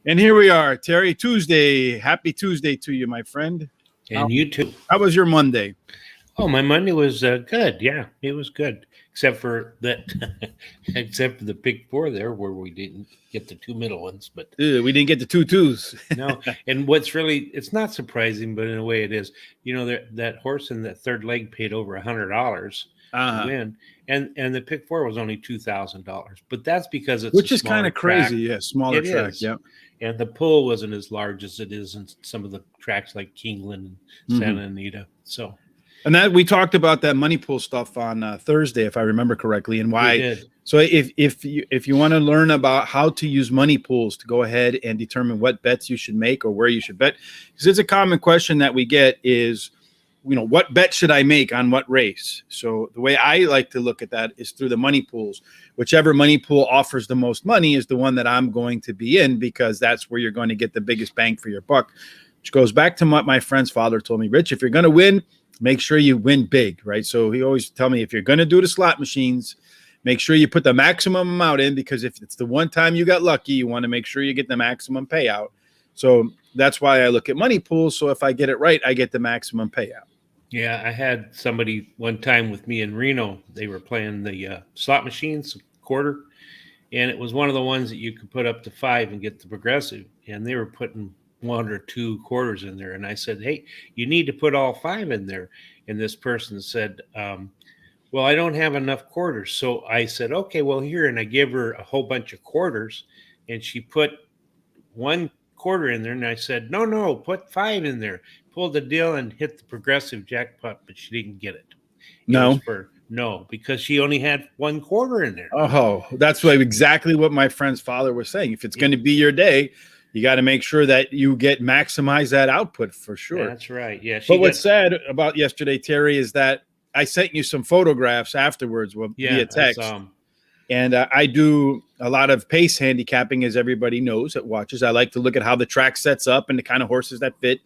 And here we are, Terry. Tuesday. Happy Tuesday to you, my friend. And you too. How was your Monday? Oh, my Monday was good. Yeah, it was good, except for that, except for the pick four there, where we didn't get the two middle ones. But We didn't get the two twos. no, and what's really—it's not surprising, but in a way it is. You know, that horse in that third leg paid over $100 to win, and the pick four was only $2,000. But that's because it's Which is kind of crazy. Yeah, smaller It track. is. Yeah. And the pull wasn't as large as it is in some of the tracks like Keeneland and Santa Anita. So. And that we talked about that money pool stuff on Thursday, if I remember correctly, and why. We did. So if you want to learn about how to use money pools to go ahead and determine what bets you should make or where you should bet, because it's a common question that we get is, what bet should I make on what race? So the way I like to look at that is through the money pools. Whichever money pool offers the most money is the one that I'm going to be in, because that's where you're going to get the biggest bang for your buck, which goes back to what my friend's father told me. Rich, if you're going to win, make sure you win big, right? So he always tell me, if you're going to do the slot machines, make sure you put the maximum amount in, because if it's the one time you got lucky, you want to make sure you get the maximum payout. So that's why I look at money pools. So if I get it right, I get the maximum payout. Yeah, I had somebody one time with me in Reno. They were playing the slot machines quarter, and it was one of the ones that you could put up to 5 and get the progressive, and they were putting 1 or 2 quarters in there. And I said, hey, you need to put all 5 in there. And this person said, well, I don't have enough quarters. So I said, okay, well, here. And I gave her a whole bunch of quarters, and she put 1 quarter in there. And I said, no, put 5 in there. Pulled the deal and hit the progressive jackpot, but she didn't get it. No, because she only had 1 quarter in there. Oh, that's exactly what my friend's father was saying. If it's going to be your day, you got to make sure that you maximize that output for sure. That's right. Yeah. But what's sad about yesterday, Terry, is that I sent you some photographs afterwards via text. And I do a lot of pace handicapping, as everybody knows that watches. I like to look at how the track sets up and the kind of horses that fit.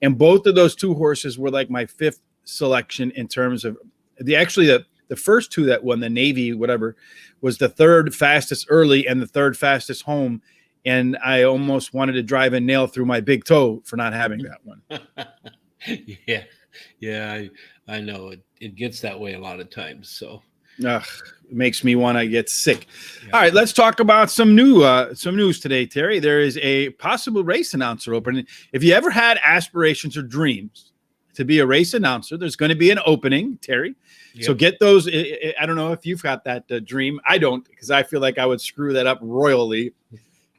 And both of those 2 horses were like my 5th selection in terms of the first 2 that won, the Navy, whatever, was the 3rd fastest early and the 3rd fastest home. And I almost wanted to drive a nail through my big toe for not having that one. Yeah, I know it gets that way a lot of times. So it makes me want to get sick. Yeah. All right, let's talk about some news today, Terry. There is a possible race announcer opening. If you ever had aspirations or dreams to be a race announcer, there's going to be an opening, Terry. Yep. So get those. I don't know if you've got that dream. I don't, because I feel like I would screw that up royally.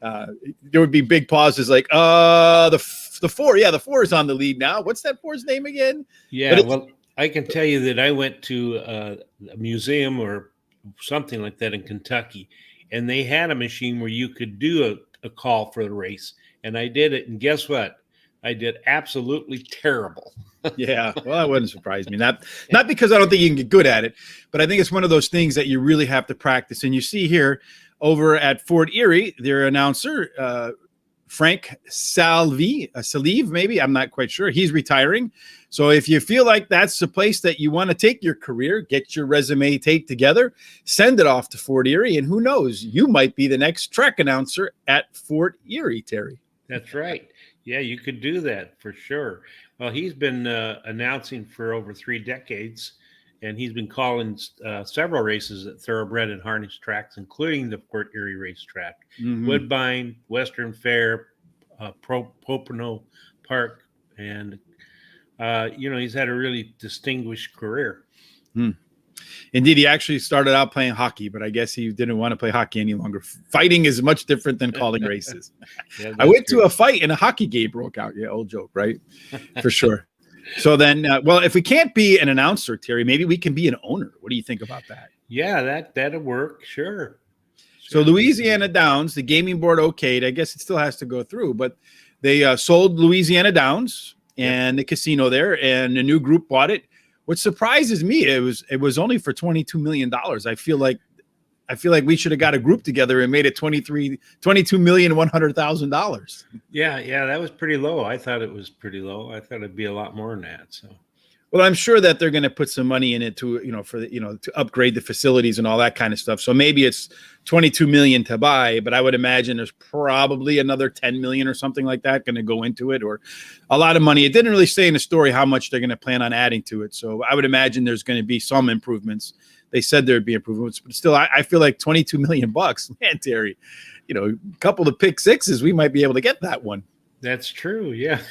There would be big pauses like, the 4. Yeah, the 4 is on the lead now. What's that 4's name again? Yeah, well, I can tell you that I went to a museum or something like that in Kentucky, and they had a machine where you could do a call for the race, and I did it, and guess what? I did absolutely terrible. Yeah, well, that wouldn't surprise me. Not because I don't think you can get good at it, but I think it's one of those things that you really have to practice. And you see here over at Fort Erie, their announcer, Frank Salive, maybe, I'm not quite sure. He's retiring. So if you feel like that's the place that you want to take your career, get your resume taped together, send it off to Fort Erie, and who knows, you might be the next track announcer at Fort Erie, Terry. That's right. Yeah, you could do that for sure. Well, he's been announcing for over 3 decades, and he's been calling several races at thoroughbred and harness tracks, including the Fort Erie racetrack, Woodbine, Western Fair, Pompano Park, and he's had a really distinguished career. Indeed, he actually started out playing hockey, but I guess he didn't want to play hockey any longer. Fighting is much different than calling races. Yeah, I went to a fight and a hockey game broke out. Yeah, old joke, right? For sure. So then, if we can't be an announcer, Terry, maybe we can be an owner. What do you think about that? Yeah, that'll work. Sure. So Louisiana Downs, the gaming board okayed. I guess it still has to go through, but they sold Louisiana Downs and the casino there, and a new group bought it. What surprises me, it was only for $22 million. I feel like we should have got a group together and made it $22,100,000. Yeah, that was pretty low. I thought it was pretty low. I thought it'd be a lot more than that. So, Well, I'm sure that they're going to put some money in it to, to upgrade the facilities and all that kind of stuff. So maybe it's 22 million to buy, but I would imagine there's probably another 10 million or something like that going to go into it, or a lot of money. It didn't really say in the story how much they're going to plan on adding to it. So I would imagine there's going to be some improvements. They said there'd be improvements, but still, I feel like 22 million bucks, man, Terry, a couple of pick sixes, we might be able to get that one. That's true. Yeah.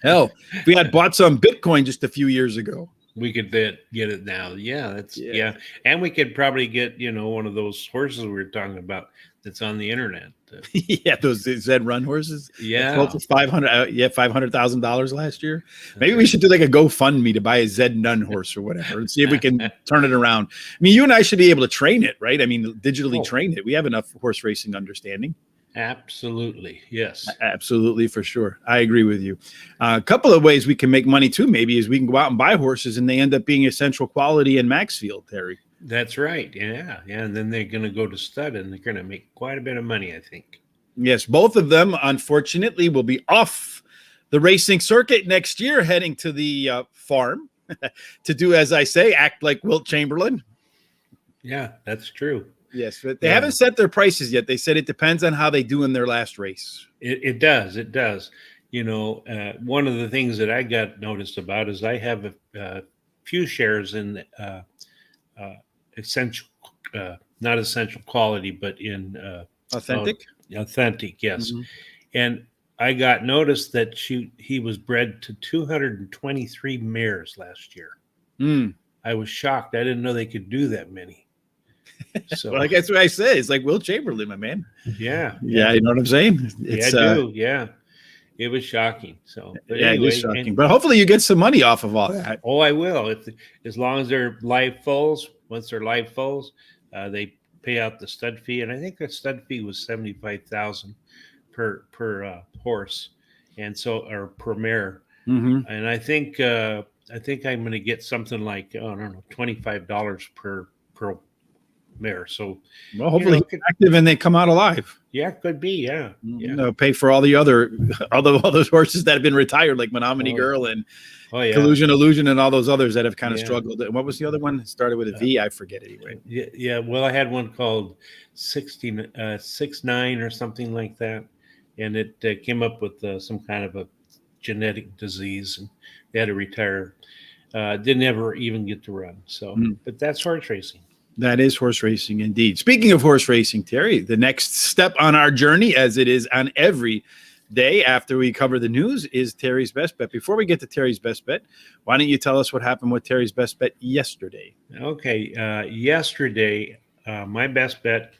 Hell, if we had bought some Bitcoin just a few years ago, we could get it now. Yeah. Yeah. And we could probably get, one of those horses we were talking about that's on the internet. Yeah. Those Zed Run horses. Yeah. $500,000 last year. Maybe we should do like a GoFundMe to buy a Zed Nun horse or whatever and see if we can turn it around. I mean, you and I should be able to train it, right? I mean, digitally train it. We have enough horse racing understanding. Absolutely. Yes. Absolutely, for sure. I agree with you. A couple of ways we can make money too, maybe, is we can go out and buy horses and they end up being essential Quality and Maxfield, Terry. That's right. Yeah. Yeah. And then they're going to go to stud and they're going to make quite a bit of money, I think. Yes. Both of them, unfortunately, will be off the racing circuit next year, heading to the farm to do, as I say, act like Wilt Chamberlain. Yeah, that's true. Yes, but they haven't set their prices yet. They said it depends on how they do in their last race. It does. It does. One of the things that I got noticed about is I have a few shares in essential, not essential quality, but in authentic. Authentic, yes. Mm-hmm. And I got noticed that he was bred to 223 mares last year. I was shocked. I didn't know they could do that many. So, well, I guess what I say is like Wilt Chamberlain, my man. Yeah. You know what I'm saying? I do. Yeah. It was shocking. So, but anyway, it is shocking. But hopefully you get some money off of all that. Oh, I will. As long as they're live foals. Once they're live foals, they pay out the stud fee, and I think the stud fee was $75,000 per horse, and so or per mare. Mm-hmm. And I think I'm going to get something like $25 per mare. So, well, hopefully he's active and they come out alive. Yeah, could be. Yeah, pay for all the other all those horses that have been retired, like Menominee Girl and Collusion Illusion, and all those others that have kind of struggled. And what was the other one? It started with a V. I forget anyway. Yeah. Well, I had one called 69 or something like that, and it came up with some kind of a genetic disease, and they had to retire. Didn't ever even get to run. So, but that's horse racing. That is horse racing indeed. Speaking of horse racing, Terry, the next step on our journey, as it is on every day after we cover the news, is Terry's Best Bet. Before we get to Terry's Best Bet, why don't you tell us what happened with Terry's Best Bet yesterday? Okay. Yesterday, my best bet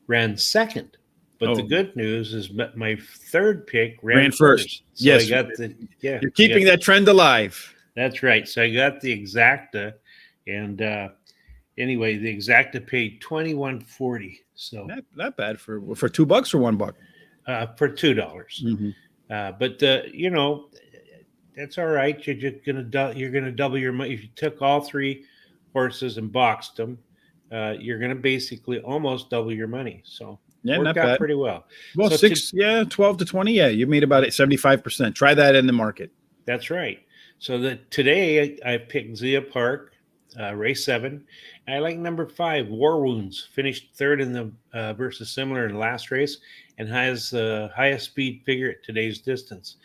ran second. But the good news is my third pick ran first. So yes. I got you're keeping that trend alive. That's right. So I got the Exacta, and anyway, the Exacta paid $21.40. So not bad for $2 or $1. For $2. Mm-hmm. But that's all right. You're just gonna double your money if you took all three horses and boxed them. You're gonna basically almost double your money. So worked out bad. Pretty well. Well, so 12 to 20. Yeah, you made about 75%. Try that in the market. That's right. So today I picked Zia Park, race 7. I like number 5, War Wounds. Finished third in the versus similar in the last race, and has the highest speed figure at today's distance.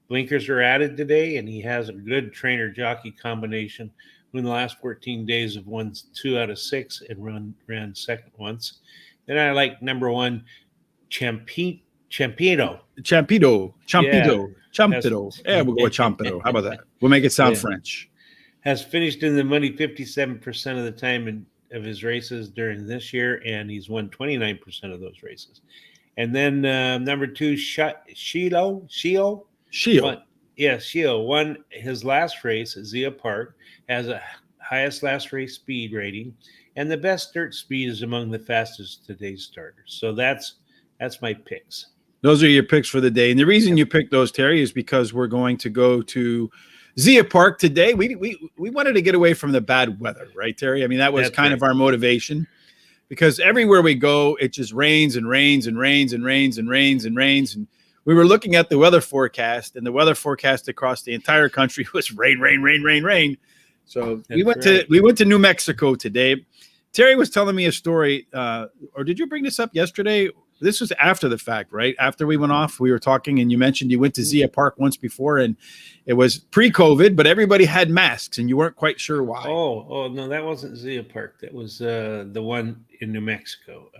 Blinkers are added today, and he has a good trainer jockey combination. Who in the last 14 days have won 2 out of 6 and ran second once. Then I like number 1, Champito. Yeah, we'll go with Champito. How about that? We'll make it sound French. Has finished in the money 57% of the time of his races during this year, and he's won 29% of those races. And then number 2, Shio won his last race at Zia Park, has a highest last race speed rating, and the best dirt speed is among the fastest today's starters. So that's my picks. Those are your picks for the day. And the reason you picked those, Terry, is because we're going to go to Zia Park today. We wanted to get away from the bad weather, right, Terry? I mean, that was kind of our motivation, because everywhere we go, it just rains and rains and rains and rains and rains and rains. And we were looking at the weather forecast, and the weather forecast across the entire country was rain, rain, rain, rain, rain. So That's we went to New Mexico today. Terry was telling me a story, or did you bring this up yesterday? This was after the fact, right? After we went off, we were talking, and you mentioned you went to Zia Park once before, and it was pre-COVID, but everybody had masks, and you weren't quite sure why. Oh no, that wasn't Zia Park. That was the one in New Mexico.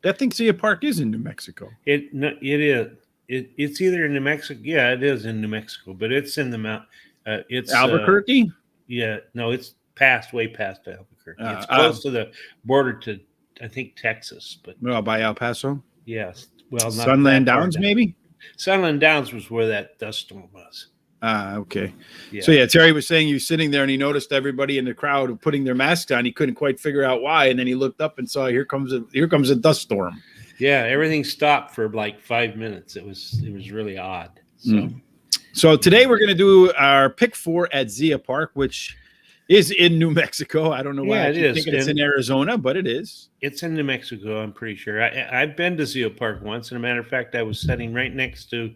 I think Zia Park is in New Mexico. It is. It's either in New Mexico. Yeah, it is in New Mexico, but it's in the mount. It's Albuquerque. Yeah, no, it's way past Albuquerque. It's close to the border to, I think, Texas. But Well, by El Paso. yes, well, not Sunland that far Downs, down. maybe. Sunland Downs was where that dust storm was. Okay. Yeah. So Terry was saying he was sitting there and he noticed everybody in the crowd putting their masks on. He couldn't quite figure out why, and then he looked up and saw here comes a dust storm. Yeah, everything stopped for like 5 minutes. It was really odd. So, So today we're going to do our pick 4 at Zia Park, which is in New Mexico. I don't know why Yeah, I it keep is. thinking it's in Arizona, but it is. It's in New Mexico, I'm pretty sure. I've been to Zia Park once. And a matter of fact, I was sitting right next to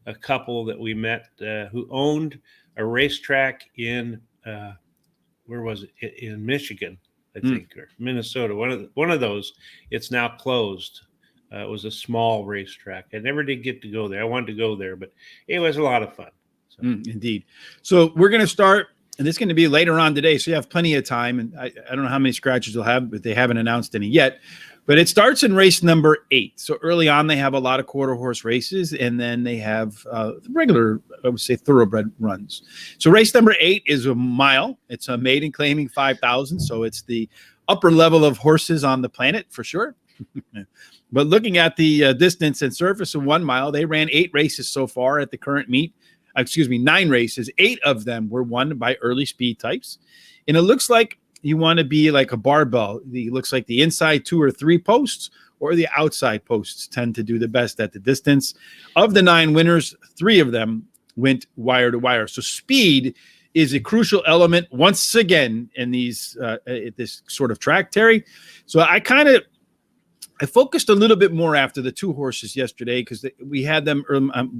a couple that we met who owned a racetrack in, where was it? In Michigan, I think, or Minnesota. One of those. It's now closed. It was a small racetrack. I never did get to go there. I wanted to go there, but it was a lot of fun. So. Indeed. So we're going to start, and this is going to be later on today, so you have plenty of time. And I don't know how many scratches you'll have, but they haven't announced any yet. But it starts in race number 8. So early on, they have a lot of quarter horse races, and then they have regular, I would say, thoroughbred runs. So race number 8 is a mile. It's a maiden claiming 5,000. So it's the upper level of horses on the planet for sure. But looking at the distance and surface of 1 mile, they ran 8 races so far at the current meet. 9 races. 8 of them were won by early speed types. And it looks like you want to be like a barbell. It looks like the inside 2 or 3 posts or the outside posts tend to do the best at the distance. Of the 9 winners, 3 of them went wire to wire. So speed is a crucial element once again in these this sort of track, Terry. So I focused a little bit more after the 2 horses yesterday because we had them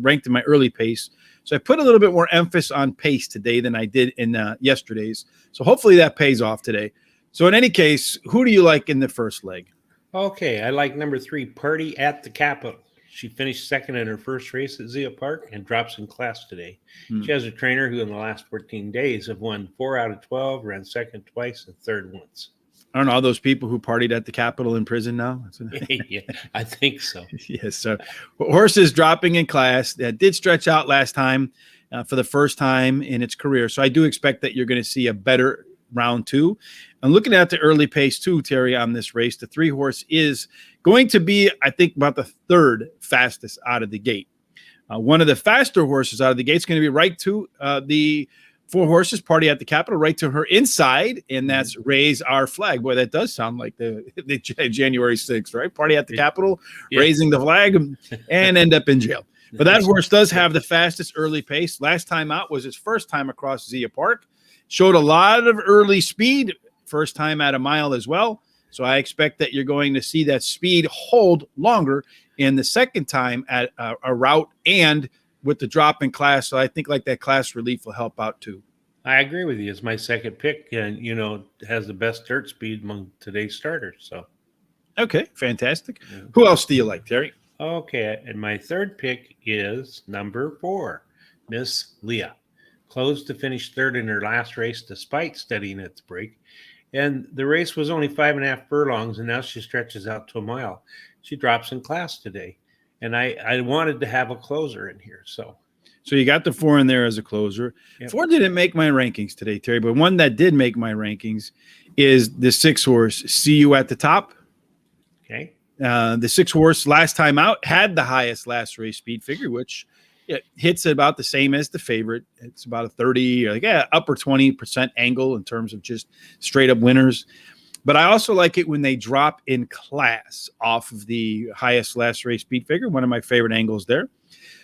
ranked in my early pace. So I put a little bit more emphasis on pace today than I did in yesterday's. So hopefully that pays off today. So in any case, who do you like in the first leg? Okay, I like number 3, Party at the Capitol. She finished second in her first race at Zia Park and drops in class today. She has a trainer who in the last 14 days have won 4 out of 12, ran second twice and third once. I don't know, all those people who partied at the Capitol in prison now? Yeah, I think so. Yes. So horses dropping in class. That did stretch out last time for the first time in its career. So I do expect that you're going to see a better round 2. And looking at the early pace too, Terry, on this race, the 3 horse is going to be, I think, about the 3rd fastest out of the gate. One of the faster horses out of the gate is going to be right to the 4 horses, Party at the Capitol, right to her inside, and that's Raise Our Flag. Boy, that does sound like the January 6th, right? Party at the Capitol, raising the flag, and end up in jail. But that horse does have the fastest early pace. Last time out was his first time across Zia Park. Showed a lot of early speed, first time at a mile as well. So I expect that you're going to see that speed hold longer in the second time at a route and with the drop in class. So I think like that class relief will help out too. I agree with you. It's my second pick, and has the best dirt speed among today's starters. So, okay, fantastic. Who else do you like, Terry? Okay, and my third pick is number 4, Miss Leah. Closed to finish 3rd in her last race despite studying at the break, and the race was only 5.5 furlongs, and now she stretches out to a mile. She drops in class today. And I wanted to have a closer in here. So you got the 4 in there as a closer. Yep. 4 didn't make my rankings today, Terry, but one that did make my rankings is the 6 horse, See You at the Top. Okay. The 6 horse last time out had the highest last race speed figure, which hits about the same as the favorite. It's about a 30, upper 20% angle in terms of just straight up winners. But I also like it when they drop in class off of the highest last race speed figure, one of my favorite angles there.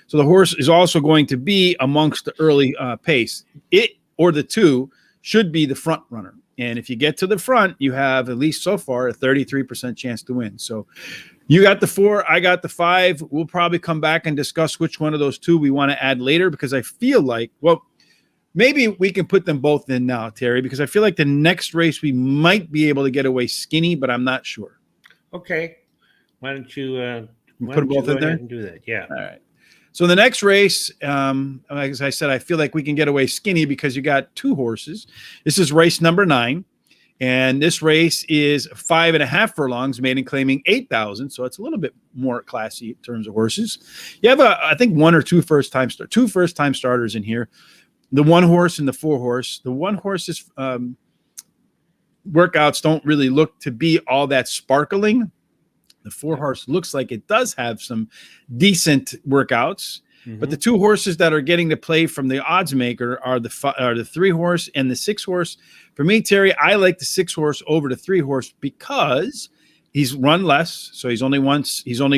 So the horse is also going to be amongst the early pace. It or the 2 should be the front runner. And if you get to the front, you have, at least so far, a 33% chance to win. So you got the 4, I got the 5. We'll probably come back and discuss which one of those 2 we want to add later because I feel like, maybe we can put them both in now, Terry, because I feel like the next race we might be able to get away skinny, but I'm not sure. Okay. Why don't you Put them both in there and do that? Yeah. All right. So the next race, as I said, I feel like we can get away skinny because you got two horses. This is race number 9. And this race is 5.5 furlongs, maiden claiming 8,000. So it's a little bit more classy in terms of horses. You have, I think, two first-time starters in here. The 1 horse and the 4 horse. The 1 horse's workouts don't really look to be all that sparkling. The 4 horse looks like it does have some decent workouts. But the 2 horses that are getting to play from the odds maker are the 3 horse and the 6 horse. For me, Terry, I like the 6 horse over the 3 horse because he's run less. So he's only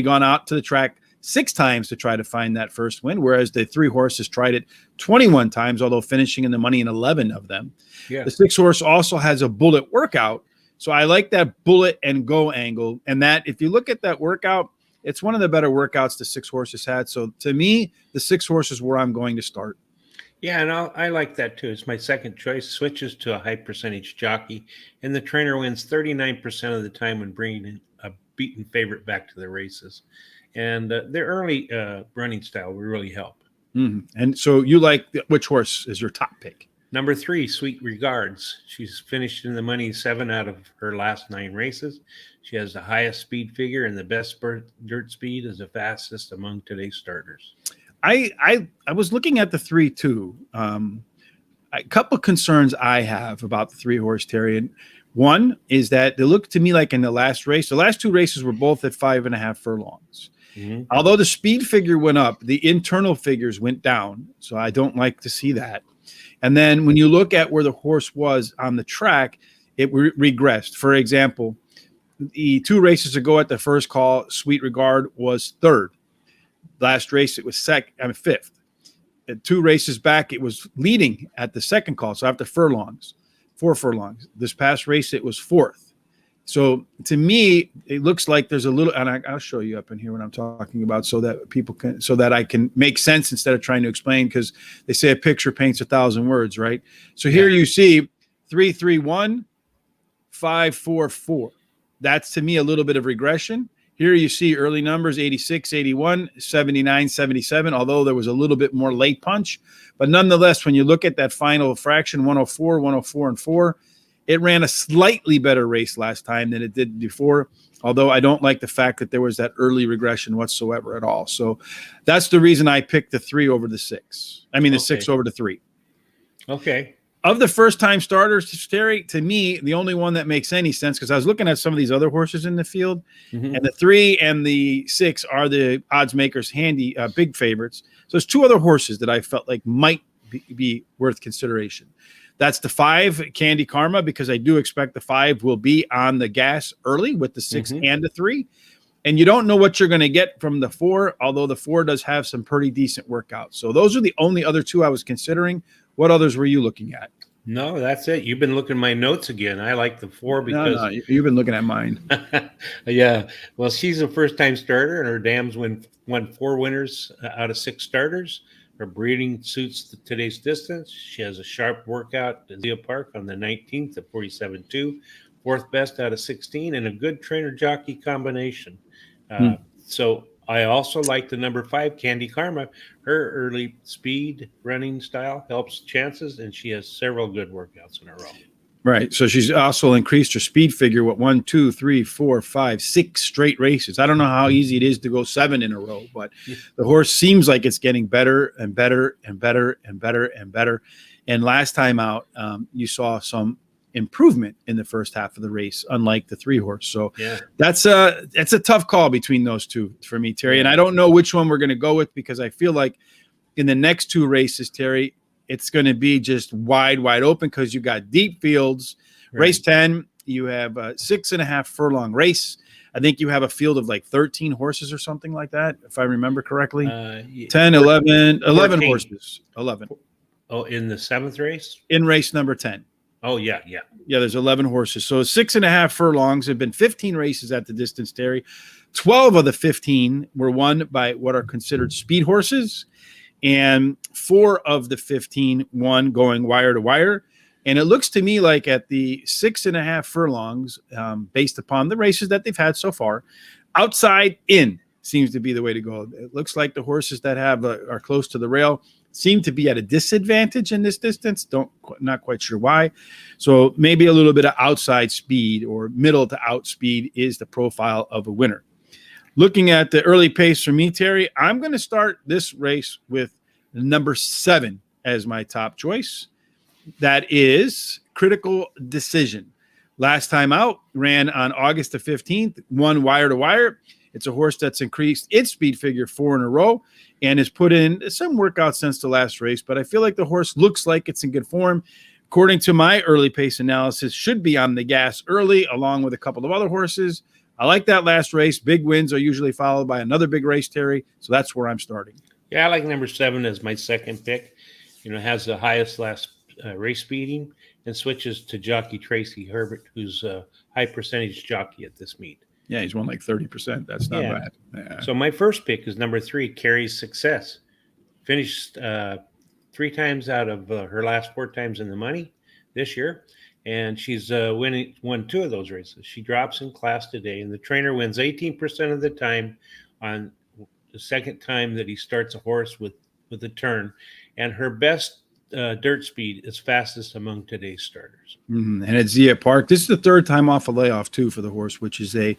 gone out to the track 6 times to try to find that first win, whereas the 3 horse has tried it 21 times, although finishing in the money in 11 of them. Yeah. The 6 horse also has a bullet workout. So I like that bullet and go angle. And that, if you look at that workout, it's one of the better workouts the 6 horses had. So to me, the 6 horses is where I'm going to start. Yeah, and I like that too. It's my second choice. Switches to a high percentage jockey, and the trainer wins 39% of the time when bringing in a beaten favorite back to the races. And their early running style will really help. Mm-hmm. And so you like which horse is your top pick? Number 3, Sweet Regards. She's finished in the money 7 out of her last 9 races. She has the highest speed figure and the best dirt speed is the fastest among today's starters. I was looking at the 3 too. A couple concerns I have about the 3 horse, Terry. And one is that they look to me like in the last race, the last 2 races were both at 5.5 furlongs. Mm-hmm. Although the speed figure went up, the internal figures went down. So I don't like to see that. And then when you look at where the horse was on the track, it regressed. For example, the 2 races ago at the first call, Sweet Regard was 3rd. Last race, it was 5th. And 2 races back, it was leading at the second call. So after 4 furlongs. This past race, it was 4th. So to me, it looks like there's a little, and I'll show you up in here what I'm talking about so that I can make sense instead of trying to explain, because they say a picture paints 1,000 words, right? So here you see 3-3-1, 5-4-4. That's to me a little bit of regression. Here you see early numbers 86, 81, 79, 77, although there was a little bit more late punch. But nonetheless, when you look at that final fraction, 104, 104, and 4, it ran a slightly better race last time than it did before, although I don't like the fact that there was that early regression whatsoever at all. So that's the reason I picked the 3 over the 6. I mean, the 6 over the 3. Okay. Of the first-time starters, Terry, to me, the only one that makes any sense, because I was looking at some of these other horses in the field, and the 3 and the 6 are the odds makers' big favorites. So there's 2 other horses that I felt like might be worth consideration. That's the 5, Candy Karma, because I do expect the 5 will be on the gas early with the 6 and the 3. And you don't know what you're going to get from the 4, although the 4 does have some pretty decent workouts. So those are the only other 2 I was considering. What others were you looking at? No, that's it. You've been looking at my notes again. I like the 4 because no, you've been looking at mine. Yeah. Well, she's a first-time starter, and her dams won 4 winners out of 6 starters. Her breeding suits today's distance. She has a sharp workout at Zia Park on the 19th at 47.2, 4th best out of 16, and a good trainer-jockey combination. So I also like the number 5, Candy Karma. Her early speed running style helps chances, and she has several good workouts in a row. Right. So she's also increased her speed figure, 1, 2, 3, 4, 5, 6 straight races. I don't know how easy it is to go 7 in a row, but the horse seems like it's getting better and better and better and better and better. And last time out, you saw some improvement in the first half of the race, unlike the 3 horse. So that's a tough call between those 2 for me, Terry. And I don't know which one we're going to go with, because I feel like in the next 2 races, Terry, it's going to be just wide open because you got deep fields. Right. Race 10, you have a 6.5 furlong race. I think you have a field of like 13 horses or something like that, if I remember correctly. 10, 11 horses. 11. Oh, in the 7th race? In race number 10. Oh, yeah. Yeah, there's 11 horses. So 6.5 furlongs. Have been 15 races at the distance, Terry. 12 of the 15 were won by what are considered speed horses. and 4 of the 15 won going wire to wire. And it looks to me like at the 6.5 furlongs, based upon the races that they've had so far, outside in seems to be the way to go. It looks like the horses that are close to the rail seem to be at a disadvantage in this distance. Not quite sure why. So maybe a little bit of outside speed or middle to out speed is the profile of a winner. Looking at the early pace for me, Terry, I'm going to start this race with number 7 as my top choice. That is Critical Decision. Last time out, ran on August the 15th, won wire to wire. It's a horse that's increased its speed figure 4 in a row and has put in some workout since the last race, but I feel like the horse looks like it's in good form. According to my early pace analysis, should be on the gas early, along with a couple of other horses. I like that last race. Big wins are usually followed by another big race, Terry, so that's where I'm starting. Yeah, I like number 7 as my second pick. Has the highest last race speeding and switches to jockey Tracy Herbert, who's a high percentage jockey at this meet. Yeah, he's won like 30%. That's not bad. Yeah. So my first pick is number 3, Carrie's Success. Finished 3 times out of her last 4 times in the money this year, and she's won 2 of those races. She drops in class today, and the trainer wins 18% of the time on the second time that he starts a horse with a turn, and her best dirt speed is fastest among today's starters. Mm-hmm. And at Zia Park, this is the 3rd time off a layoff too for the horse, which is about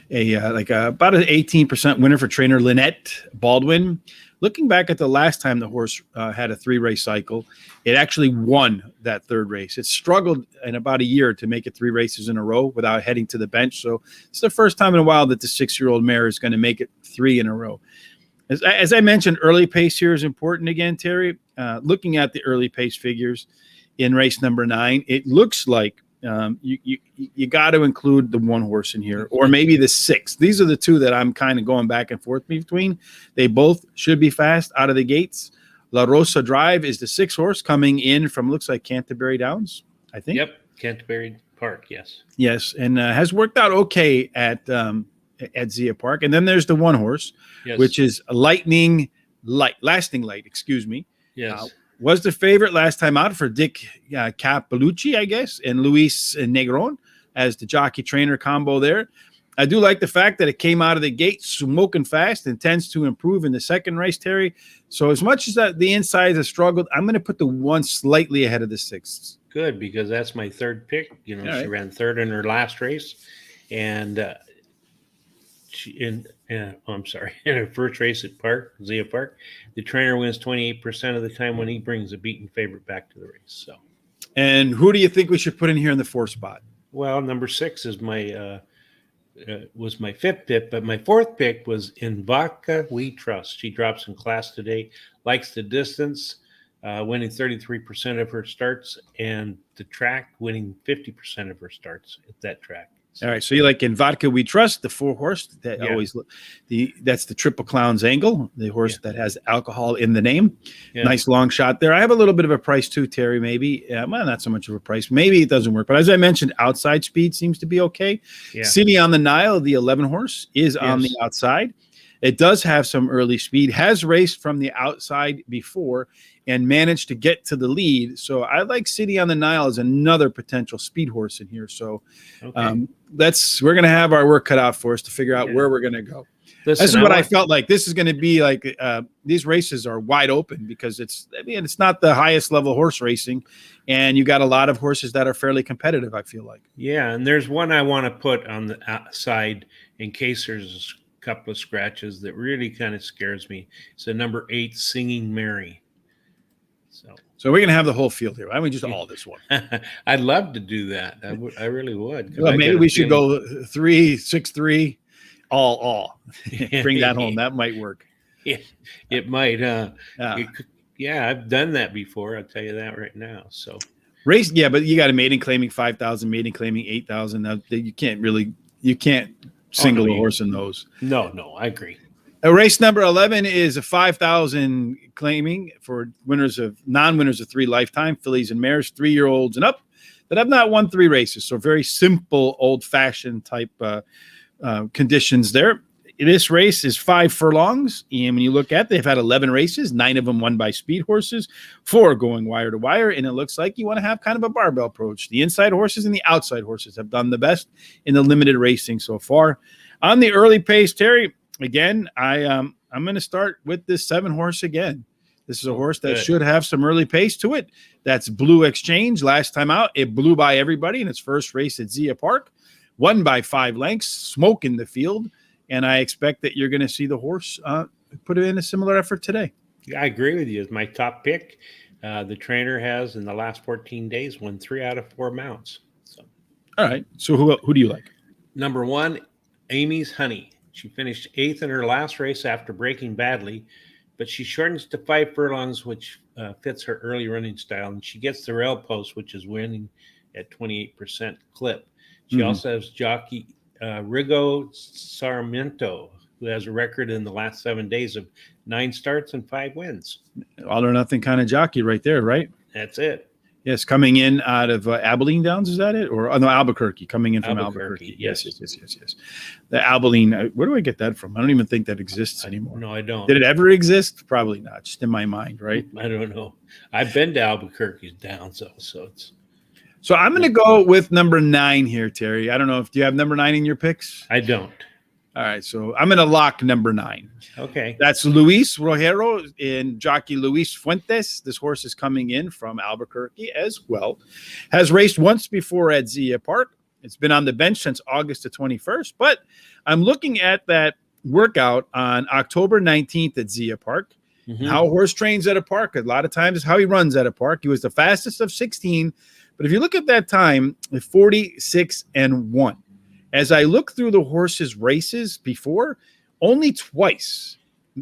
an 18% winner for trainer Lynette Baldwin. Looking back at the last time the horse had a 3-race cycle, it actually won that 3rd race. It struggled in about a year to make it 3 races in a row without heading to the bench. So it's the first time in a while that the 6-year-old mare is going to make it 3 in a row. As I mentioned, early pace here is important again, Terry. Looking at the early pace figures in race number 9, it looks like you got to include the 1 horse in here, or maybe the 6. These are the 2 that I'm kind of going back and forth between. They both should be fast out of the gates. La Rosa Drive is the 6 horse coming in from, looks like, Canterbury Downs, I think. Yep, Canterbury Park, yes. Yes, and has worked out okay at Zia Park. And then there's the 1 horse, which is Lasting Light, excuse me. Yes. Was the favorite last time out for Dick Capalucci, I guess, and Luis Negron as the jockey trainer combo there. I do like the fact that it came out of the gate smoking fast and tends to improve in the second race, Terry. So as much as that the insides have struggled, I'm going to put the 1 slightly ahead of the 6. Good, because that's my 3rd pick. She ran 3rd in her last race, and in her first race at Zia Park, the trainer wins 28% of the time when he brings a beaten favorite back to the race. So, and who do you think we should put in here in the 4th spot? Well, number 6 is was my 5th pick, but my 4th pick was In Vodka We Trust. She drops in class today, likes the distance, winning 33% of her starts, and the track winning 50% of her starts at that track. All right, so you like In Vodka We Trust, the 4 horse that that's the Triple Clowns angle, the horse that has alcohol in the name. Yeah. Nice long shot there. I have a little bit of a price too, Terry. Maybe well, not so much of a price. Maybe it doesn't work, but as I mentioned, outside speed seems to be okay. Yeah. City on the Nile, the 11 horse, is on the outside. It does have some early speed. Has raced from the outside before and managed to get to the lead. So I like City on the Nile as another potential speed horse in here. So we're going to have our work cut out for us to figure out where we're going to go. This is what I felt like. This is going to be like these races are wide open because it's not the highest level horse racing, and you got a lot of horses that are fairly competitive, I feel like. Yeah, and there's one I want to put on the outside in case there's a couple of scratches that really kind of scares me. It's the number 8, Singing Mary. So we're going to have the whole field here. Why don't we just all this one? I'd love to do that. I really would. Well, maybe we should go 3, 6, 3, all. Bring that home. That might work. Yeah, it might. I've done that before. I'll tell you that right now. So race, but you got a maiden claiming 5,000, maiden claiming 8,000. You can't single a horse in those. No, I agree. Race number 11 is a 5,000 claiming for non-winners of 3 lifetime fillies and mares, 3-year-olds and up that have not won 3 races. So very simple, old-fashioned type conditions there. this race is 5 furlongs. And when you look at it, they've had 11 races, 9 of them won by speed horses, 4 going wire to wire. And it looks like you want to have kind of a barbell approach. The inside horses and the outside horses have done the best in the limited racing so far. On the early pace, Terry, again, I'm going to start with this 7 horse again. This is a horse that should have some early pace to it. That's Blue Exchange. Last time out, it blew by everybody in its first race at Zia Park. Won by 5 lengths, smoke in the field. And I expect that you're going to see the horse put in a similar effort today. Yeah, I agree with you. It's my top pick. The trainer has, in the last 14 days, won 3 out of 4 mounts. So, all right. So who do you like? Number 1, Amy's Honey. She finished 8th in her last race after breaking badly, but she shortens to 5 furlongs, which fits her early running style, and she gets the rail post, which is winning at 28% clip. She also has jockey Rigo Sarmiento, who has a record in the last 7 days of 9 starts and 5 wins. All or nothing kind of jockey right there, right? That's it. Yes, coming in out of Abilene Downs, is that it? Or no, Albuquerque, coming in from Albuquerque. Yes. The Abilene, where do I get that from? I don't even think that exists anymore. No, I don't. Did it ever exist? Probably not, just in my mind, right? I don't know. I've been to Albuquerque Downs, so it's. So I'm going to go with number 9 here, Terry. I don't know do you have number 9 in your picks? I don't. All right, so I'm going to lock number 9. Okay. That's Luis Rojero and jockey Luis Fuentes. This horse is coming in from Albuquerque as well. Has raced once before at Zia Park. It's been on the bench since August the 21st, but I'm looking at that workout on October 19th at Zia Park. How a horse trains at a park, a lot of times is how he runs at a park. He was the fastest of 16, but if you look at that time, 46-1. As I look through the horse's races before, only twice,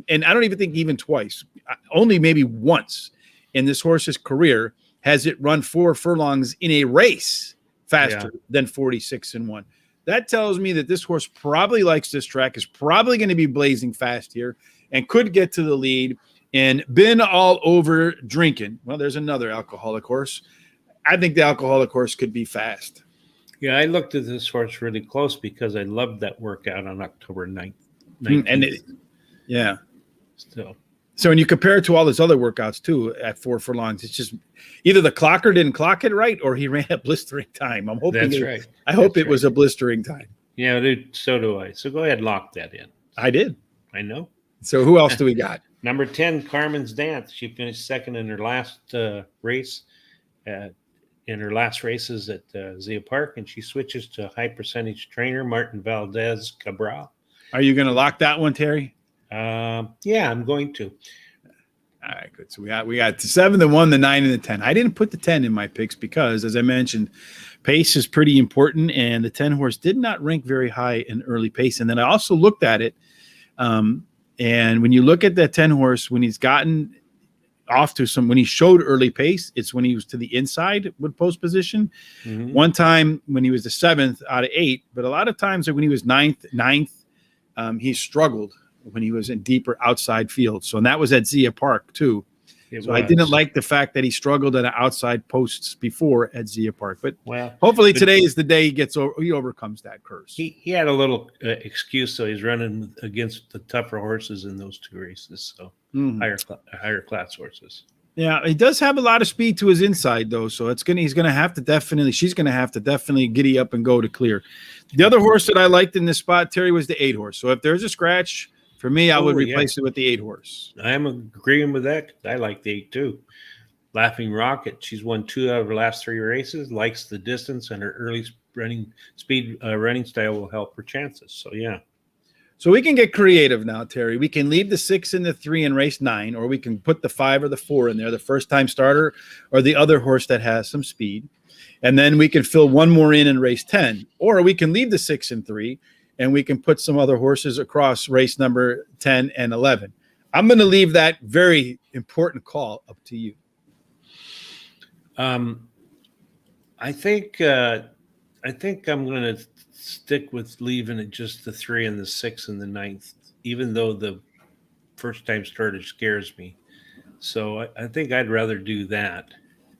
and I don't even think even twice, only maybe once in this horse's career has it run 4 furlongs in a race faster than 46-1. That tells me that this horse probably likes this track, is probably going to be blazing fast here, and could get to the lead and been all over drinking. Well, there's another alcoholic horse. I think the alcoholic horse could be fast. Yeah, I looked at this horse really close because I loved that workout on October 9th. So when you compare it to all his other workouts too at 4 furlongs, it's just either the clocker didn't clock it right or he ran a blistering time. I'm hoping that's right. I hope it was a blistering time. Yeah, dude, so do I. So go ahead and lock that in. I did. I know. So who else do we got? Number 10, Carmen's Dance. She finished 2nd in her last race in her last races at Zia Park, and she switches to high percentage trainer Martin Valdez Cabral. Are you going to lock that one, Terry? Yeah, I'm going to. All right, good. So we got the 7, the 1, the 9, and the 10. I didn't put the 10 in my picks because, as I mentioned, pace is pretty important, and the 10 horse did not rank very high in early pace. And then I also looked at it, and when you look at that 10 horse, when he's gotten off to when he showed early pace, it's when he was to the inside with post position. One time when he was the 7th out of 8, but a lot of times when he was 9th, he struggled when he was in deeper outside field. So, and that was at Zia Park too. I didn't like the fact that he struggled at outside posts before at Zia Park, but hopefully today is the day he overcomes that curse. He had a little excuse, so he's running against the tougher horses in those 2 races. So higher class horses. Yeah, he does have a lot of speed to his inside though, so she's going to have to definitely giddy up and go to clear. The other horse that I liked in this spot, Terry, was the 8 horse. So if there's a scratch for me, I would replace it with the 8 horse. I am agreeing with that. I like the 8 too. Laughing Rocket. She's won 2 out of her last 3 races. Likes the distance, and her early running style will help her chances. So yeah. So we can get creative now, Terry. We can leave the 6 and the 3 in race 9, or we can put the 5 or the 4 in there, the first-time starter or the other horse that has some speed. And then we can fill one more in race 10, or we can leave the 6 and 3, and we can put some other horses across race number 10 and 11. I'm going to leave that very important call up to you. I think I'm going to stick with leaving it just the 3 and the 6 and the 9th, even though the first time starter scares me. So I think I'd rather do that.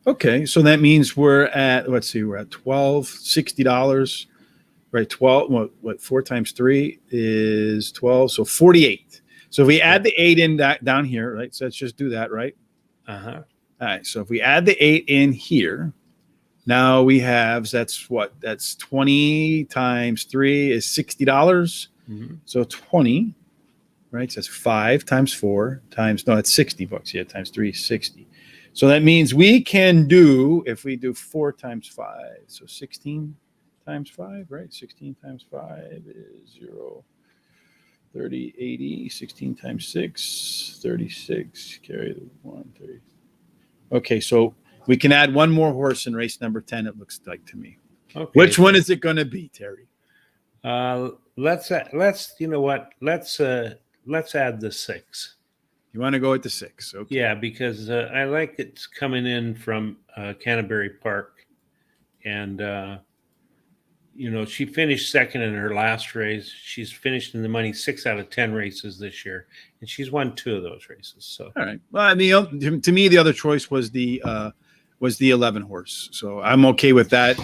Okay, so that means we're at $12, $60. right? 12. What 4 times 3 is 12. So 48. So if we add the 8 in down here, right? So let's just do that, right? Uh-huh. All right. So if we add the 8 in here, now we have, that's what? That's 20 times 3 is $60. Mm-hmm. So 20, right? So that's 5 times 4 times, no, that's $60. Yeah, times 3 is 60. So that means we can do, if we do 4 times 5, so 16 times 5, right? 16 times 5 is 0, 30, 80, 16 times 6, 36, carry the 1, 30. Okay, so we can add one more horse in race number 10, it looks like to me. Okay. Which one is it going to be, Terry? Let's you know what? Let's add the 6. You want to go with the 6? Okay. Yeah, because I like it's coming in from Canterbury Park, and she finished second in her last race. She's finished in the money 6 out of 10 races this year, and she's won 2 of those races. So, all right. Well, I mean, to me, the other choice was the 11 horse. So I'm okay with that.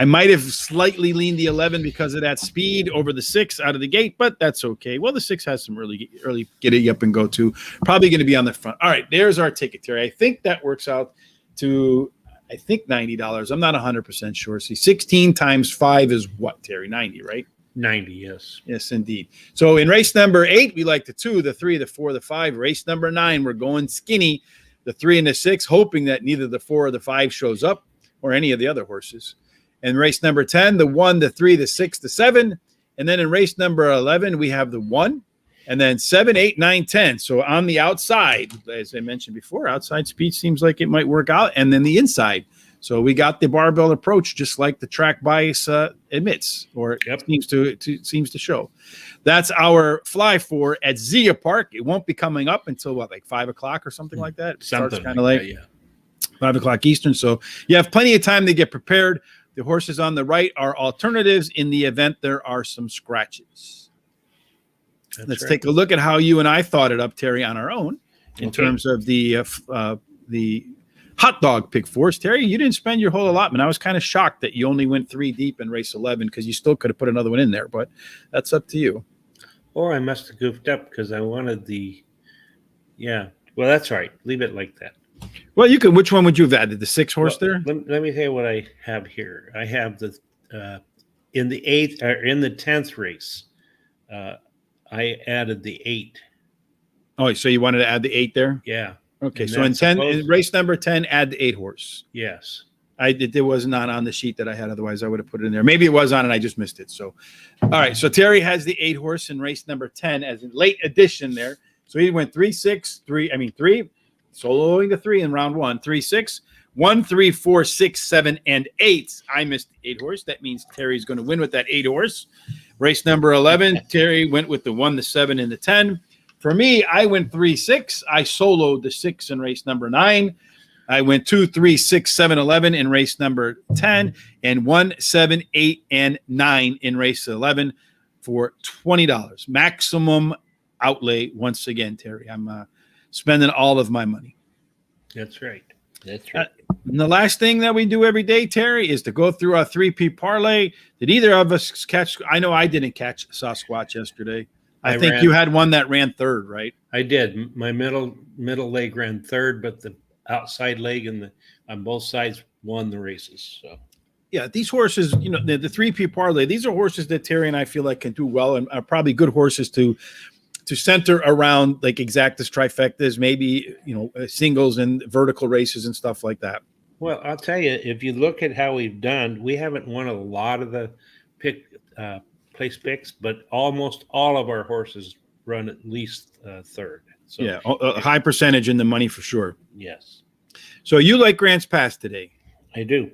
I might have slightly leaned the 11 because of that speed over the 6 out of the gate, but that's okay. Well, the 6 has some early get it up and go to. Probably going to be on the front. All right, there's our ticket, Terry. I think that works out to, I think, $90. I'm not 100% sure. See, 16 times 5 is what, Terry? 90, right? 90, yes. Yes, indeed. So in race number 8, we like the 2, the 3, the 4, the 5. Race number 9, we're going skinny, the 3 and the 6, hoping that neither the 4 or the 5 shows up or any of the other horses. In race number 10, the 1, the 3, the 6, the 7. And then in race number 11, we have the 1. And then 7, 8, 9, 10. So on the outside, as I mentioned before, outside speed seems like it might work out. And then the inside. So we got the barbell approach, just like the track bias admits, or seems to show. That's our fly for at Zia Park. It won't be coming up until, like 5 o'clock or something like that? It starts kind of late. Yeah. 5 o'clock Eastern. So you have plenty of time to get prepared. The horses on the right are alternatives in the event there are some scratches. Let's take a look at how you and I thought it up, Terry, on our own in terms of the hot dog pick force. Terry, you didn't spend your whole allotment. I was kind of shocked that you only went 3 deep in race 11 because you still could have put another one in there, but that's up to you. Or I must have goofed up because I wanted the – yeah. Well, that's all right. Leave it like that. Well, you could. Which one would you have added? The 6 horse there? Let me tell you what I have here. I have the in the 8th or in the 10th race. I added the 8. Oh, so you wanted to add the 8 there? Yeah. Okay. So in race number 10, add the 8 horse. Yes. It was not on the sheet that I had. Otherwise, I would have put it in there. Maybe it was on and I just missed it. So, all right. So Terry has the 8 horse in race number 10 as a late addition there. So he went 3, 6, 3. I mean 3. Soloing the 3 in round 1, 3, 6, 1, 3, 4, 6, 7, and 8. I missed the 8 horse. That means Terry's going to win with that 8 horse. Race number 11, Terry went with the 1, the 7, and the 10. For me, I went 3, 6. I soloed the 6 in race number 9. I went 2, 3, 6, 7, 11 in race number 10, and 1, 7, 8, and 9 in race 11 for $20. Maximum outlay once again, Terry. I'm spending all of my money. That's right. That's right. And the last thing that we do every day, Terry, is to go through our 3P parlay. Did either of us catch? I know I didn't catch Sasquatch yesterday. I think you had one that ran 3rd, right? I did. My middle leg ran 3rd, but the outside leg and on both sides won the races. So yeah, these horses, the 3P parlay, these are horses that Terry and I feel like can do well and are probably good horses to center around like exactas, trifectas, maybe, singles and vertical races and stuff like that. Well, I'll tell you, if you look at how we've done, we haven't won a lot of the place picks, but almost all of our horses run at least 3rd. So yeah, a high percentage in the money for sure. Yes. So you like Grants Pass today? I do.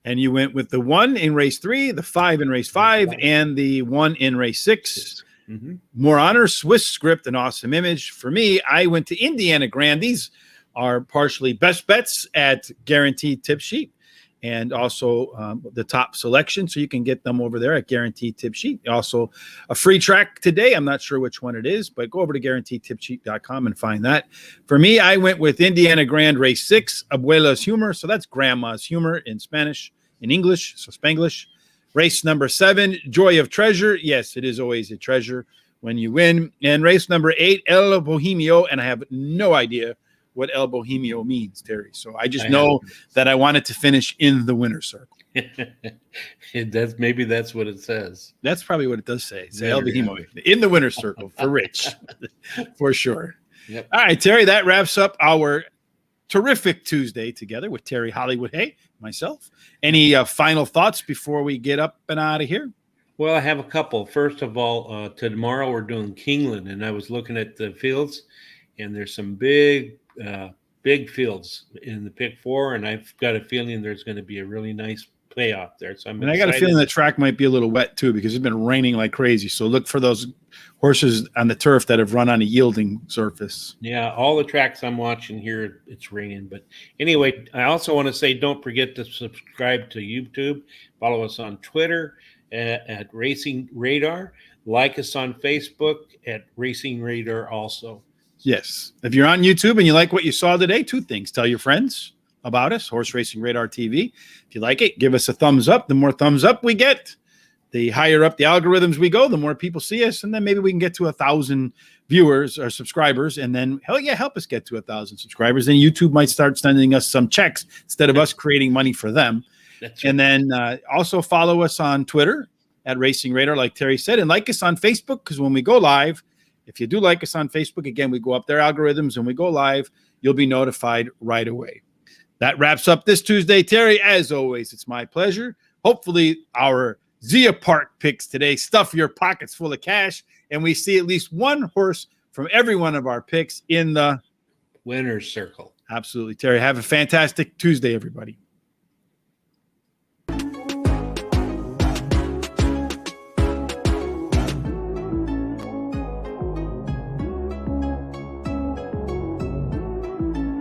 And you went with the 1 in race 3, the 5 in race 5, and the 1 in race 6. Mm-hmm. More honor, Swiss script, an awesome image. For me, I went to Indiana Grand. These are partially best bets at Guaranteed Tip Sheet and also the top selection. So you can get them over there at Guaranteed Tip Sheet. Also a free track today. I'm not sure which one it is, but go over to guaranteedtipsheet.com and find that. For me, I went with Indiana Grand race 6, Abuela's Humor. So that's grandma's humor in Spanish, in English, so Spanglish. Race number 7, Joy of Treasure. Yes, it is always a treasure when you win. And race number 8, El Bohemio. And I have no idea what El Bohemio means, Terry. So I just know that I wanted to finish in the winner's circle. Maybe that's what it says. That's probably what it does say. Say El Bohemio in the winner's circle for Rich, for sure. Yep. All right, Terry, that wraps up our terrific Tuesday together with Terry Hollywood. Hey, myself. Any final thoughts before we get up and out of here? Well, I have a couple. First of all, tomorrow we're doing Kingland, and I was looking at the fields, and there's some big fields in the pick 4, and I've got a feeling there's going to be a really nice playoff there. So I got a feeling the track might be a little wet too, because it's been raining like crazy. So look for those horses on the turf that have run on a yielding surface. Yeah, all the tracks I'm watching here, it's raining. But anyway, I also want to say don't forget to subscribe to YouTube. Follow us on Twitter at Racing Radar. Like us on Facebook at Racing Radar also. Yes. If you're on YouTube and you like what you saw today, 2 things. Tell your friends about us, Horse Racing Radar TV. If you like it, give us a thumbs up. The more thumbs up we get, the higher up the algorithms we go, the more people see us, and then maybe we can get to 1,000 viewers or subscribers, and then, hell yeah, help us get to 1,000 subscribers. Then YouTube might start sending us some checks instead of us creating money for them. That's right. And then also follow us on Twitter at Racing Radar, like Terry said, and like us on Facebook, because when we go live, if you do like us on Facebook, again, we go up their algorithms and we go live, you'll be notified right away. That wraps up this Tuesday, Terry. As always, it's my pleasure. Hopefully, our Zia Park picks today stuff your pockets full of cash, and we see at least one horse from every one of our picks in the winner's circle. Absolutely, Terry. Have a fantastic Tuesday, everybody.